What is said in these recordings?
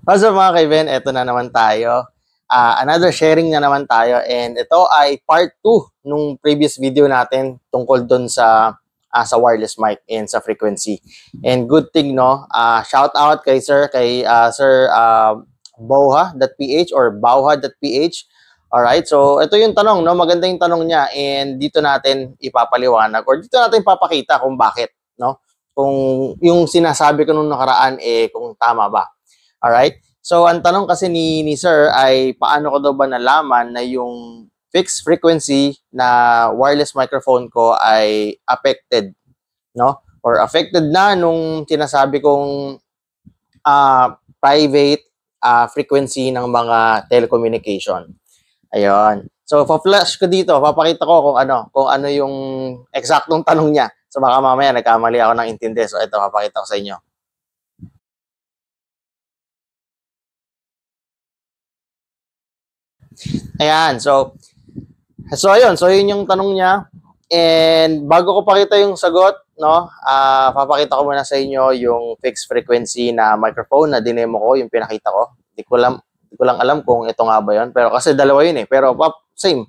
What's up mga kaibigan? Ito na naman tayo. Another sharing na naman tayo and ito ay part 2 nung previous video natin tungkol dun sa wireless mic and sa frequency. And good thing, no? Shout out kay Sir Bauha.ph or Bauha.ph. Alright, so ito yung tanong, no? Maganda yung tanong niya and dito natin ipapaliwanag or dito natin papakita kung bakit, no? Kung yung sinasabi ko nung nakaraan, kung tama ba. Alright? So, ang tanong kasi ni Sir ay paano ko daw ba nalaman na yung fixed frequency na wireless microphone ko ay affected, no? Or affected na nung sinasabi kong private frequency ng mga telecommunication. Ayun. So, pa-flash ko dito, papakita ko kung ano yung eksaktong tanong niya. So, baka mamaya nagkamali ako ng intindi. So, ito, papakita ko sa inyo. Ayan, so ayun, so yun yung tanong niya. And bago ko pakita yung sagot, no, papakita ko muna sa inyo yung fixed frequency na microphone na dinemo ko, yung pinakita ko. Hindi ko lang alam kung ito nga ba yun, pero kasi dalawa yun pero same.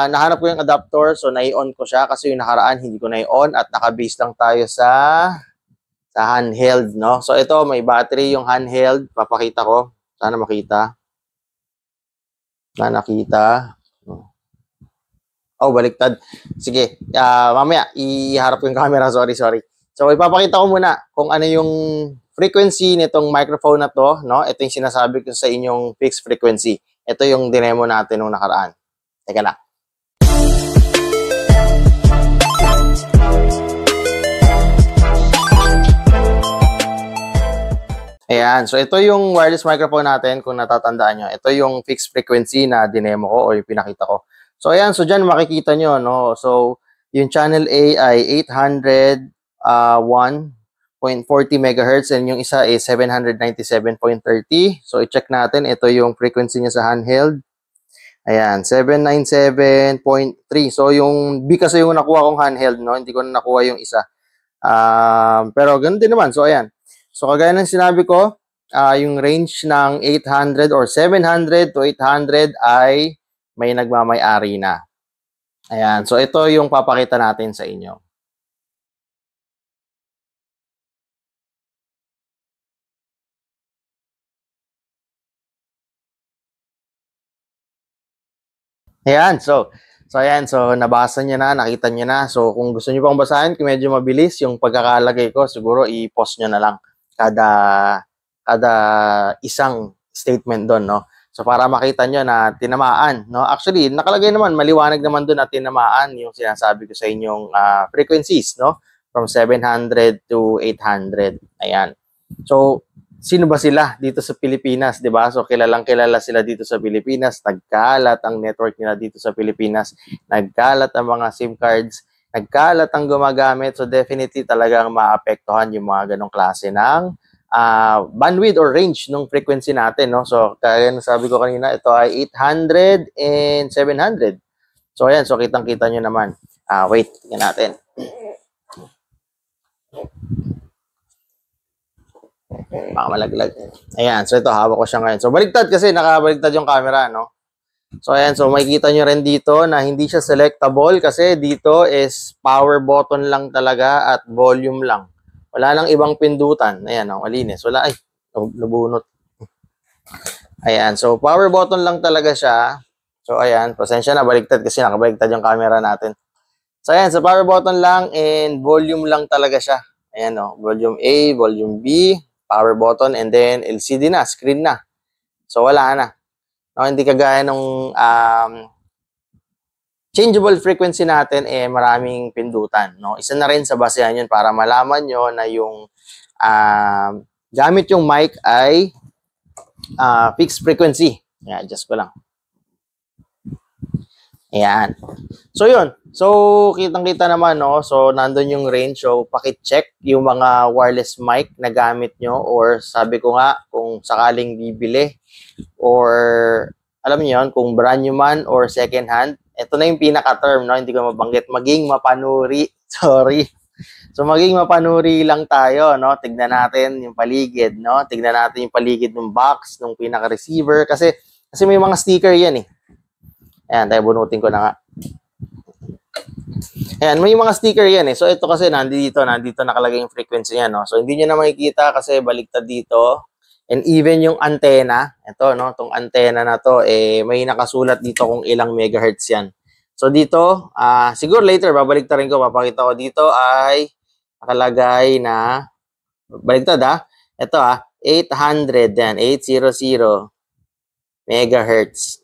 Nahanap ko yung adapter, so nai-on ko siya kasi yung nakaraan hindi ko nai-on at naka-base lang tayo sa handheld, no. So ito, may battery yung handheld, papakita ko. Sana makita. Na nakita. Oh, baliktad. Sige, mamaya iharap ko yung camera. Sorry. So, ipapakita ko muna kung ano yung frequency nitong microphone na to, no? Ito yung sinasabi ko sa inyong fixed frequency. Ito yung dinemo natin nung nakaraan. Teka lang. Ayan, so ito yung wireless microphone natin kung natatandaan nyo. Ito yung fixed frequency na dinemo ko o yung pinakita ko. So ayan, so dyan makikita nyo, no? So yung channel A ay 801.40 MHz and yung isa ay 797.30. So i-check natin, ito yung frequency niya sa handheld. Ayan, 797.3. So yung B kasi yung nakuha kong handheld, no? Hindi ko na nakuha yung isa. Pero ganun din naman. So ayan. So, kagaya ng sinabi ko, yung range ng 800 or 700 to 800 ay may nagmamay-ari na. Ayan. So, ito yung papakita natin sa inyo. Ayan. So ayan. So, nabasa niyo na, nakita niyo na. So, kung gusto niyo pang basahin, kung medyo mabilis, yung pagkakalagay ko, siguro i-pause niyo na lang kada isang statement doon, no? So para makita nyo na tinamaan, no? Actually, nakalagay naman, maliwanag naman doon na tinamaan yung sinasabi ko sa inyong frequencies, no? From 700 to 800. Ayan. So, sino ba sila dito sa Pilipinas, 'di ba? So kilalang kilala sila dito sa Pilipinas, nagkalat ang network nila dito sa Pilipinas, nagkalat ang mga SIM cards, nagkalat ang gumagamit. So definitely talagang maapektuhan yung mga ganong klase ng bandwidth or range ng frequency natin, no? So kaya sabi ko kanina, ito ay 800 and 700. So ayan, so kitang-kita nyo naman. Wait, tingnan natin. Baka malaglag. Ayan, so ito, hawak ko siya ngayon. So baligtad kasi, nakabaligtad yung camera, no? So ayan, so makikita nyo rin dito na hindi siya selectable kasi dito is power button lang talaga at volume lang. Wala nang ibang pindutan. Ayan, oh, malinis. Wala, ay, nabunot. Ayan, so power button lang talaga siya. So ayan, pasensya na, baligtad kasi nakabaligtad yung camera natin. So ayan, so power button lang and volume lang talaga siya. Ayan, oh, volume A, volume B, power button, and then LCD na, screen na. So wala na. No, hindi kagaya nung changeable frequency natin, maraming pindutan. No? Isa na rin sa basehan yun para malaman nyo na yung gamit yung mic ay fixed frequency. Ayan, adjust ko lang. Ayan. So, yun. So, kitang-kita naman, no? So, nandun yung range. So, pakit-check yung mga wireless mic na gamit nyo or sabi ko nga, kung sakaling bibili or alam niyo yun, kung brand new man or second hand, ito na yung pinaka-term, no? Hindi ko mabanggit. Maging mapanuri. Sorry. So maging mapanuri lang tayo, no? Tignan natin yung paligid, no? Tignan natin yung paligid ng box, ng pinaka-receiver kasi may mga sticker 'yan eh. Ayan, tayo bunutin ko na nga. Ayan, may mga sticker 'yan eh. So ito kasi nandito nakalagay yung frequency niya, no? So hindi niyo na makikita kasi baliktad dito. And even yung antenna, ito, no? Tong antenna na to, may nakasulat dito kung ilang megahertz yan. So dito, siguro later, babaliktarin ko, papakita ko dito ay nakalagay na, baliktad ito 800 yan, 800 megahertz.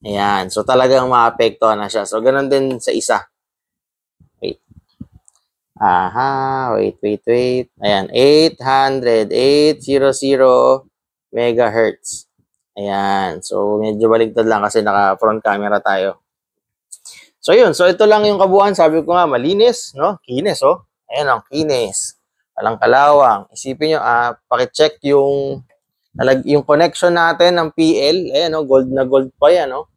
Ayan, so talagang maapektuhan na siya. So ganun din sa isa. Wait. Wait. Ayan, 800 megahertz. Ayan, so medyo baliktad lang kasi naka-front camera tayo. So yun, so ito lang yung kabuuan. Sabi ko nga, malinis, no? Kinis, oh. Ayan ang kinis. Walang kalawang. Isipin nyo, pakicheck yung connection natin ng PL. Ayan, no? Gold na gold pa yan, no?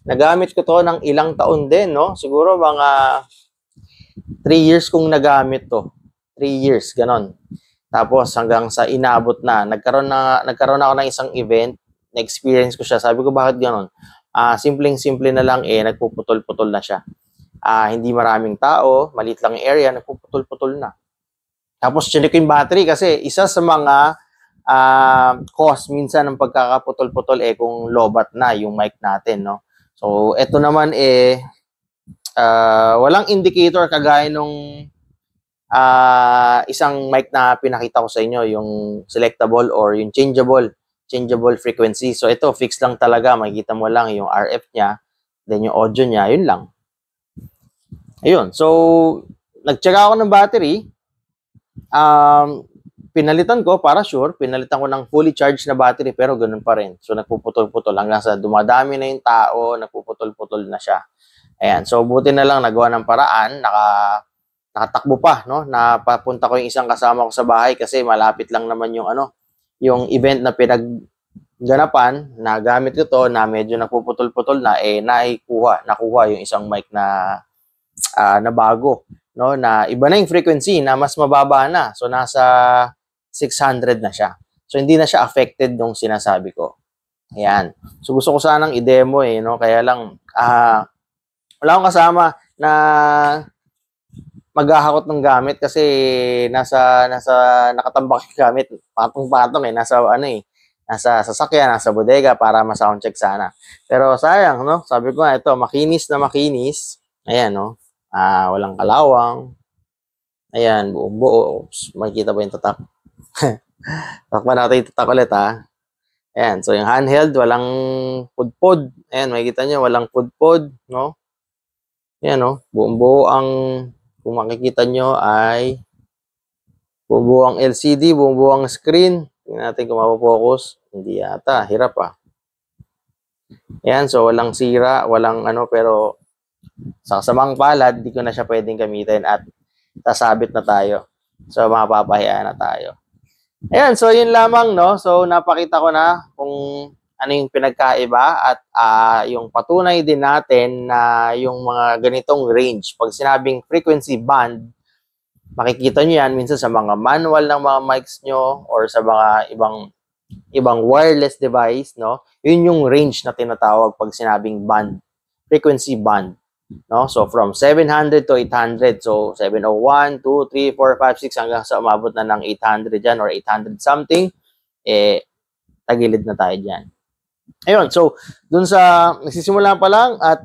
Nagamit ko to ng ilang taon din, no? Siguro mga 3 years kong nagamit to. 3 years, ganon. Tapos hanggang sa inabot na. Nagkaroon ako ng isang event. Na-experience ko siya. Sabi ko, bakit ganon? Simpleng-simple na lang nagpuputol-putol na siya. Hindi maraming tao, maliit lang yung area, nagpuputol-putol na. Tapos chinek ko yung battery kasi isa sa mga cause minsan ng pagkakaputol-putol kung lobat na yung mic natin, no? So ito naman walang indicator kagaya nung isang mic na pinakita ko sa inyo, yung selectable or yung changeable frequency. So ito, fix lang talaga. Makikita mo lang yung RF niya, then yung audio niya, yun lang. Ayun. So, nag-check ako ng battery. Pinalitan ko, para sure, pinalitan ko ng fully charged na battery, pero ganun pa rin. So, nagpuputol-putol. Hanggang sa dumadami na yung tao, nagpuputol-putol na siya. Ayan. So, buti na lang nagawa ng paraan. Nakatakbo pa, no? Napapunta ko yung isang kasama ko sa bahay kasi malapit lang naman yung event na pinagganapan, na gamit ko to, na medyo napuputol-putol na, nakuha yung isang mic na bago, no, na iba na yung frequency, na mas mababa na. So, nasa 600 na siya. So, hindi na siya affected nung sinasabi ko. Ayan. So, gusto ko sanang i-demo no, kaya lang, wala akong kasama na maghahakot ng gamit kasi nasa nakatambak yung gamit, patong-patong nasa sasakyan, nasa bodega para ma-soundcheck sana. Pero sayang, no? Sabi ko nga, ito, makinis na makinis. Ayan, no? Walang kalawang. Ayan, buo-buo. Oops, makikita ba yung tatak? Takpan natin yung tatak ulit, Ayan, so yung handheld, walang pudpod. Ayan, makikita nyo, walang pudpod, no? Ayan, no? Buo-buo ang, kung makikita nyo ay buo-buo ang LCD, buo-buo ang screen. Tingnan natin kung mapapocus. Hindi yata, hirap Ayan, so walang sira, walang pero sa kasamang palad, di ko na siya pwedeng gamitin at sasabit na tayo. So, mapapahiya na tayo. Ayan, so yun lamang, no? So, napakita ko na kung ano yung pinagkaiba at yung patunay din natin na yung mga ganitong range. Pag sinabing frequency band, makikita nyo yan minsan sa mga manual ng mga mics nyo or sa mga ibang wireless device, no? Yun yung range na tinatawag pag sinabing band, frequency band, no? So, from 700 to 800. So, 701, 2, 3, 4, 5, 6 hanggang sa umabot na ng 800 dyan or 800 something, tagilid na tayo dyan. Ayun, so, dun sa nagsisimula pa lang at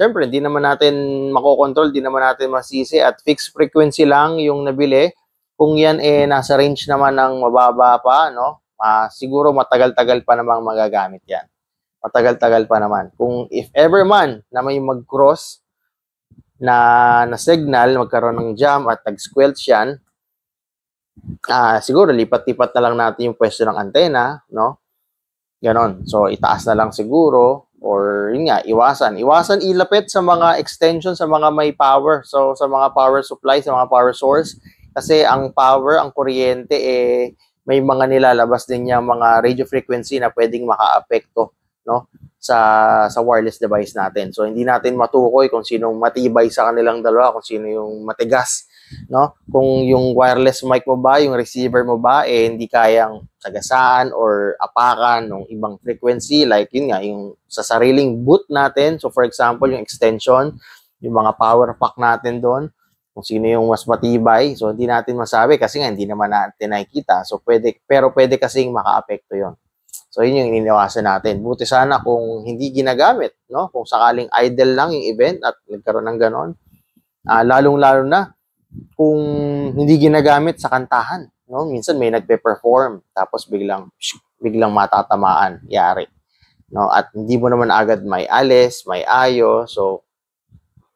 syempre, hindi naman natin makokontrol, hindi naman natin masisi at fixed frequency lang yung nabili. Kung yan nasa range naman ng mababa pa, no? Siguro matagal-tagal pa namang magagamit yan. Matagal-tagal pa naman. Kung if ever man na may mag-cross na signal, magkaroon ng jam at nag-squelch yan, siguro lipat-lipat na lang natin yung pwesto ng antena, no? Ganon. So, itaas na lang siguro or yun nga, iwasan ilapit sa mga extension, sa mga may power. So, sa mga power supply, sa mga power source. Kasi ang power, ang kuryente, may mga nilalabas din niya mga radio frequency na pwedeng maka-apekto, no? sa wireless device natin. So hindi natin matukoy kung sino matibay sa kanilang dalawa, kung sino yung matigas, no? Kung yung wireless mic mo ba, yung receiver mo ba hindi kayang sagasaan or apakan ng ibang frequency, like yun nga yung sa sariling boot natin. So for example, yung extension, yung mga power pack natin doon, kung sino yung mas matibay. So hindi natin masabi kasi nga hindi naman natin nakikita. So pwede kasing makaapekto 'yon. So, yun yung iniwasan natin. Buti sana kung hindi ginagamit, no? Kung sakaling idle lang yung event at nagkaroon ng ganon. Lalong-lalo na kung hindi ginagamit sa kantahan, no? Minsan may nagpe-perform tapos biglang matatamaan, yari. No? At hindi mo naman agad may alis, may ayo, so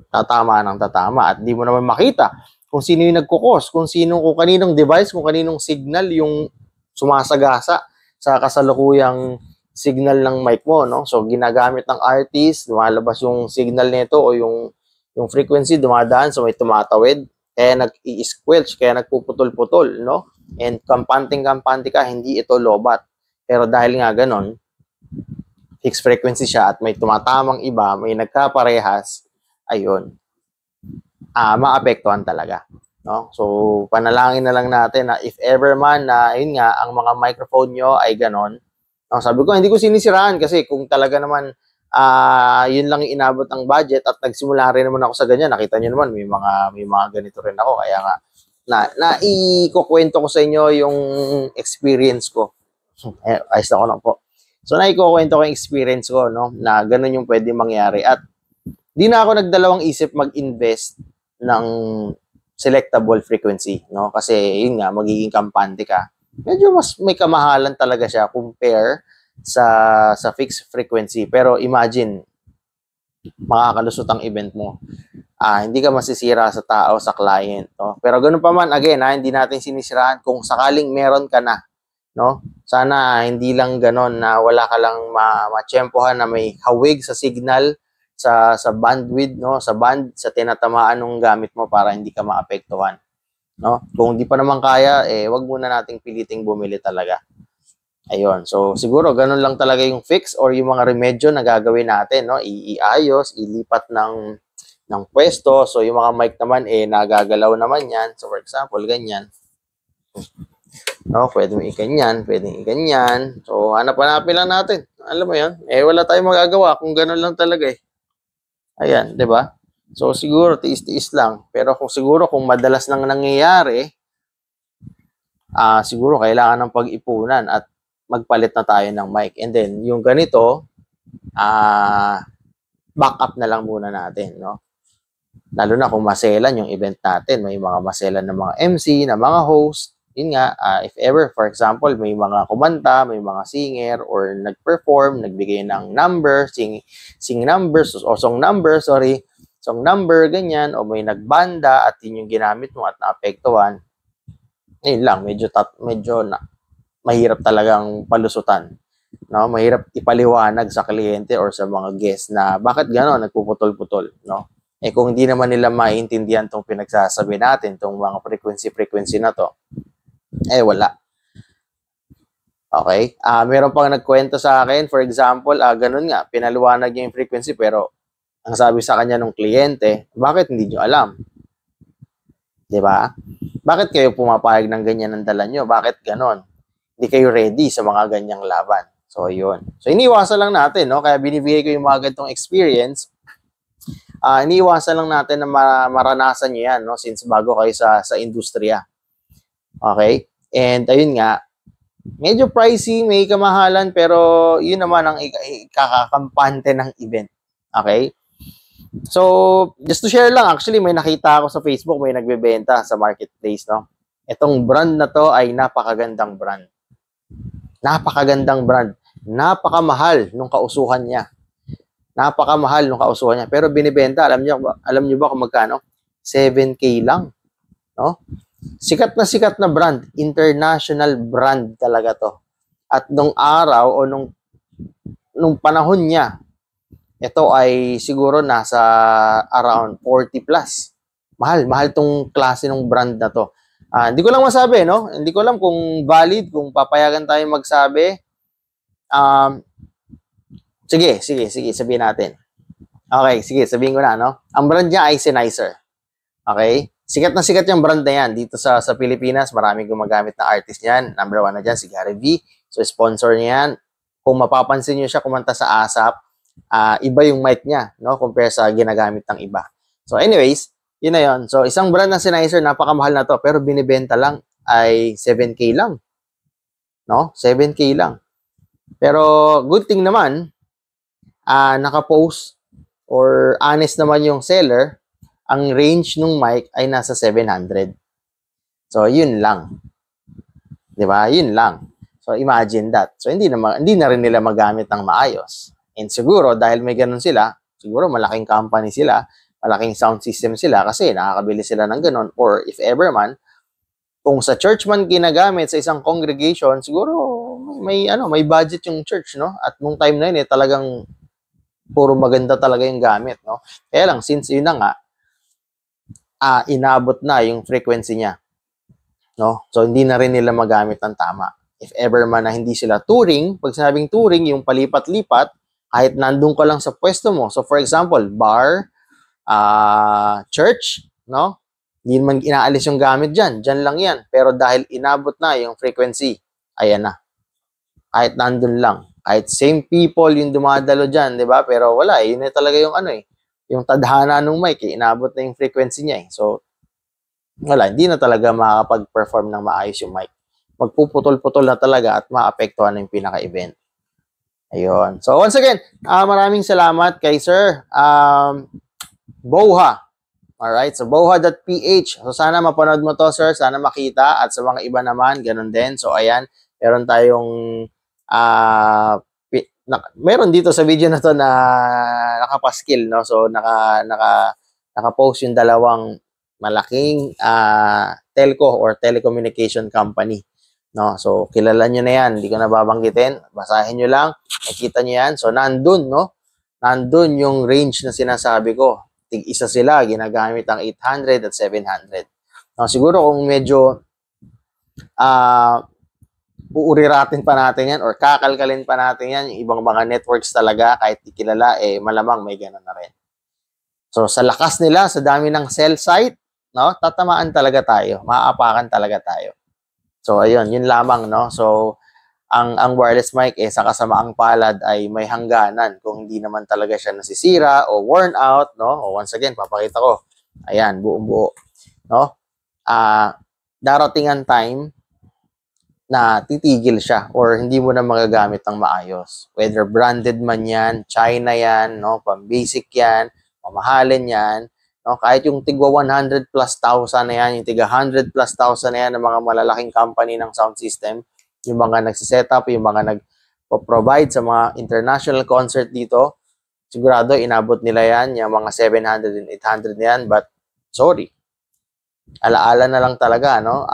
tatama ng tatama at hindi mo naman makita kung sino yung nagkukos, kung kaninong device, kung kaninong signal yung sumasagasa sa kasalukuyang signal ng mic mo, no? So, ginagamit ng artist, lumalabas yung signal nito o yung frequency, dumadaan, so may tumatawid, kaya nag-i-squelch, kaya nagpuputol-putol, no? And kampante ka, hindi ito lobat. Pero dahil nga ganon, fixed frequency siya at may tumatamang iba, may nagkaparehas, ayun, maapektuhan talaga. No? So, panalangin na lang natin na if ever man na, yun nga, ang mga microphone nyo ay ganon. No? Sabi ko, hindi ko sinisiraan kasi kung talaga naman yun lang yung inabot ang budget at nagsimula rin naman ako sa ganyan. Nakita nyo naman, may mga ganito rin ako. Kaya nga, ikukwento ko sa inyo yung experience ko. Ayos na ko lang po. So, ikukwento ko yung experience ko, no? Na ganon yung pwede mangyari. At di na ako nagdalawang isip mag-invest ng selectable frequency, no? Kasi yun nga, magiging kampante ka. Medyo mas may kamahalan talaga siya compare sa fixed frequency. Pero imagine, makakalusot ang event mo. Hindi ka masisira sa tao, sa client, no? Pero ganun pa man, again, hindi natin sinisiraan kung sakaling meron ka na, no? Sana hindi lang ganon na wala ka lang ma-tsempohan na may hawig sa signal, sa bandwidth, no, sa tinatamaan ng gamit mo para hindi ka maapektuhan, no? Kung hindi pa naman kaya, wag muna nating piliting bumili talaga. Ayun. So siguro ganun lang talaga yung fix or yung mga remedyo na gagawin natin, no? Iayos, ilipat ng pwesto. So yung mga mic naman nagagalaw naman 'yan. So for example, ganyan. No, pwede mo iganyan, pwedeng iganyan. So hanap-hanapin lang natin. Alam mo 'yan. Wala tayong magagawa kung ganun lang talaga Ayan, 'di ba? So siguro tiis-tiis lang. Pero kung madalas nang nangyayari, siguro kailangan ng pag-ipunan at magpalit na tayo ng mic. And then yung ganito, back up na lang muna natin, no? Lalo na kung maselan yung event natin, may mga maselan ng mga MC, na mga host. Yun nga, if ever, for example, may mga kumanta, may mga singer, or nag-perform, nagbigay ng number, sing numbers, o song number, ganyan, o may nagbanda at yun yung ginamit mo at naapektuhan, yun lang, medyo mahirap talagang palusutan. No? Mahirap ipaliwanag sa kliyente or sa mga guests na bakit gano'n, nagpuputol-putol, no? Kung hindi naman nila maintindihan tong pinagsasabi natin, tong mga frequency na to, wala. Okay? Meron pang nagkwento sa akin, for example, ganun nga, pinaliwanag niya yung frequency, pero ang sabi sa kanya ng kliyente, bakit hindi nyo alam? Diba? Bakit kayo pumapayag ng ganyan ang dala nyo? Bakit ganon? Hindi kayo ready sa mga ganyang laban. So, yun. So, iniwasan lang natin, no? Kaya binibigay ko yung mga ganitong experience. Iniwasan lang natin na maranasan nyo yan, no? Since bago kayo sa industriya. Okay? And ayun nga, medyo pricey, may kamahalan, pero yun naman ang ikakakampante ng event. Okay? So, just to share lang, actually may nakita ako sa Facebook, may nagbebenta sa marketplace, no? Itong brand na to ay napakagandang brand. Napakagandang brand. Napakamahal nung kausuhan niya. Pero binibenta, alam niyo ba kung magkano? 7K lang, no? Sikat na brand, international brand talaga to. At nung araw o nung panahon niya, ito ay siguro nasa around 40 plus. Mahal tong klase ng brand na to. Hindi ko lang masabi, no? Hindi ko alam kung valid, kung papayagan tayo magsabi. Sige, sabihin natin. Okay, sige, sabihin ko na, no? Ang brand niya ay Sennheiser. Okay? Sikat na sikat yung brand na yan. Dito sa Pilipinas, maraming gumagamit na artist niyan. Number 1 na dyan, si Gary V. So, sponsor niya yan. Kung mapapansin niyo siya kumanta sa ASAP, iba yung mic niya, no? Compare sa ginagamit ng iba. So, anyways, yun na yun. So, isang brand ng Sennheiser, napakamahal na to, pero binibenta lang ay 7K lang. No? 7K lang. Pero, good thing naman, naka-post or honest naman yung seller, ang range ng mic ay nasa 700. So, yun lang. 'Di ba? Yun lang. So, imagine that. So, hindi na rin nila magamit ng maayos. And siguro, dahil may ganun sila, siguro malaking company sila, malaking sound system sila kasi nakakabili sila ng ganun. Or if ever man, kung sa church man ginagamit sa isang congregation, siguro may budget yung church, no? At nung time na yun, talagang puro maganda talaga yung gamit, no? Kaya lang, since yun na nga, inabot na yung frequency niya. No? So, hindi na rin nila magamit ng tama. If ever man na hindi sila touring, pag sinabing touring, yung palipat-lipat, kahit nandun ka lang sa pwesto mo. So, for example, bar, church, no? Hindi man inaalis yung gamit dyan. Dyan lang yan. Pero dahil inabot na yung frequency, ayan na. Kahit nandun lang. Kahit same people yung dumadalo dyan, di ba? Pero wala, yun na talaga yung yung tadhana ng mic, inabot na yung frequency niya. So, wala, hindi na talaga makakapag-perform ng maayos yung mic. Magpuputol-putol na talaga at maapektuhan yung pinaka-event. Ayun. So, once again, maraming salamat kay Sir Boha. Alright, so boha.ph. So, sana mapanood mo to, sir. Sana makita. At sa mga iba naman, ganun din. So, ayan, meron tayong meron dito sa video na to na nakapaskil, no? So, naka-post yung dalawang malaking telco or telecommunication company, no? So, kilala nyo na yan. Hindi ko na babanggitin. Basahin nyo lang. Nakita nyo yan. So, nandun, no? Nandun yung range na sinasabi ko. Tig-isa sila, ginagamit ang 800 at 700. No, siguro kung medyo uuriratin pa natin yan or kakalkalin pa natin yan, yung ibang mga networks talaga, kahit di kilala, malamang may gano'n na rin. So, sa lakas nila, sa dami ng cell site, no, tatamaan talaga tayo. Maaapakan talaga tayo. So, ayun, yun lamang, no? So, ang wireless mic, sa kasamaang palad ay may hangganan kung hindi naman talaga siya nasisira o worn out, no? O once again, papakita ko. Ayan, buong-buo, no? Darating ang time na titigil siya or hindi mo na magagamit ng maayos. Whether branded man yan, China yan, no? Pang-basic yan, mamahalin yan, no? Kahit yung tigwa 100 plus thousand na yan, yung tiga 100 plus thousand na yan ng mga malalaking company ng sound system, yung mga nagsiset-up, yung mga nag-provide sa mga international concert dito, sigurado inabot nila yan, yung mga 700 and 800 na yan, but sorry, alaala na lang talaga, no?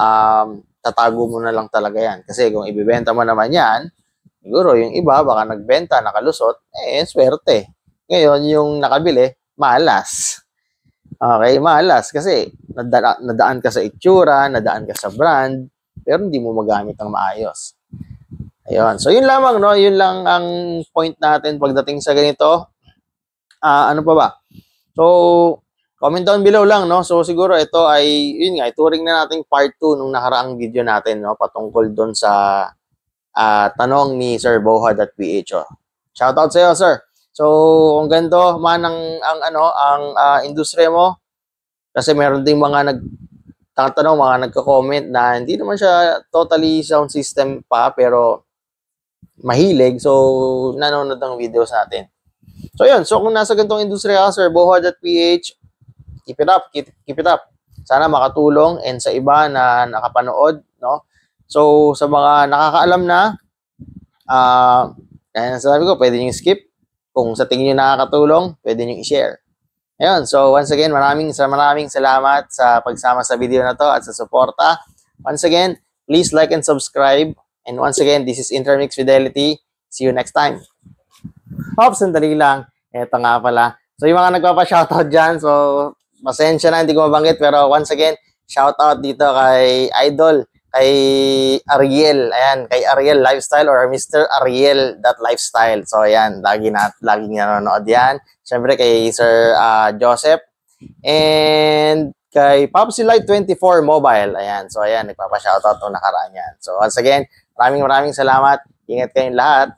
Tatago mo na lang talaga yan. Kasi kung ibibenta mo naman yan, siguro yung iba, baka nagbenta, nakalusot, swerte. Ngayon, yung nakabili, malas. Okay, malas. Kasi nadaan ka sa itsura, nadaan ka sa brand, pero hindi mo magamit ng maayos. Ayun. So, yun lamang, no? Yun lang ang point natin pagdating sa ganito. Ano pa ba? So, comment down below lang, no? So, siguro ito ay, yun nga, ituring na natin part 2 nung nakaraang video natin, no? Patungkol doon sa tanong ni Sir Boha.ph. Shoutout sa iyo, sir. So, kung ganito man ang industriya mo, kasi meron ding mga tatanong, mga nagko-comment na hindi naman siya totally sound system pa, pero mahilig. So, nanonood ng videos natin. So, yun. So, kung nasa ganitong industriya ka, Sir Boha.ph, keep it up, keep it up. Sana makatulong and sa iba na nakapanood, no? So, sa mga nakakaalam na, kaya nasabi ko, pwede nyo skip. Kung sa tingin nyo nakakatulong, pwede nyo i-share. Ayun, so once again, maraming salamat sa pagsama sa video na to at sa suporta. Once again, please like and subscribe. And once again, this is Intermix Fidelity. See you next time. Hope, sandali lang. Eto nga pala. So yung mga nagpapa-shoutout dyan, so pasensya na, hindi ko mabanggit. Pero once again, shoutout dito kay Idol kay Ariel. Ayan, kay Ariel Lifestyle or Mr. Ariel Lifestyle. So, ayan, laging nanonood yan. Siyempre, kay Sir Joseph. And kay Popsy Light 24 Mobile. Ayan, so ayan, nagpapa-shoutout nung nakaraan yan. So, once again, maraming salamat. Ingat kayong lahat.